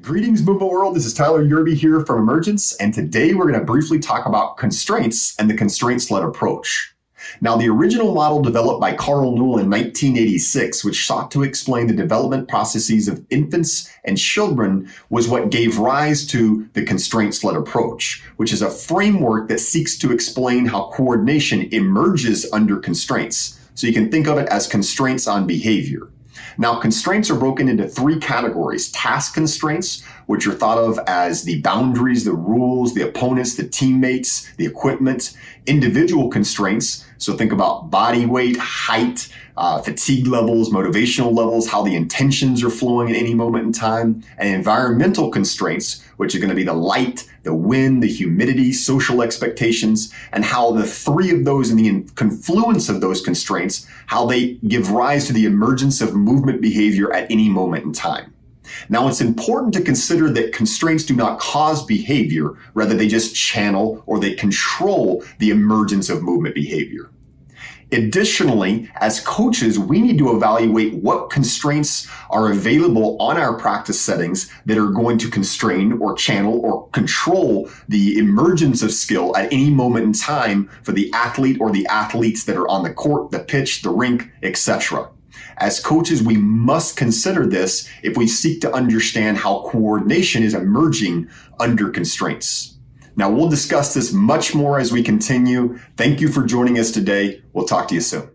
Greetings, movement world. This is Tyler Yearby here from Emergence, and today we're going to briefly talk about constraints and the constraints-led approach. Now, the original model developed by Karl Newell in 1986, which sought to explain the development processes of infants and children, was what gave rise to the constraints-led approach, which is a framework that seeks to explain how coordination emerges under constraints. So you can think of it as constraints on behavior. Now, constraints are broken into three categories: task constraints, which are thought of as the boundaries, the rules, the opponents, the teammates, the equipment; individual constraints, so think about body weight, height, fatigue levels, motivational levels, how the intentions are flowing at any moment in time; and environmental constraints, which are going to be the light, the wind, the humidity, social expectations, and how the three of those and the confluence of those constraints, how they give rise to the emergence of movement behavior at any moment in time. Now, it's important to consider that constraints do not cause behavior, rather they just channel or they control the emergence of movement behavior. Additionally, as coaches, we need to evaluate what constraints are available on our practice settings that are going to constrain or channel or control the emergence of skill at any moment in time for the athlete or the athletes that are on the court, the pitch, the rink, etc. As coaches, we must consider this if we seek to understand how coordination is emerging under constraints. Now, we'll discuss this much more as we continue. Thank you for joining us today. We'll talk to you soon.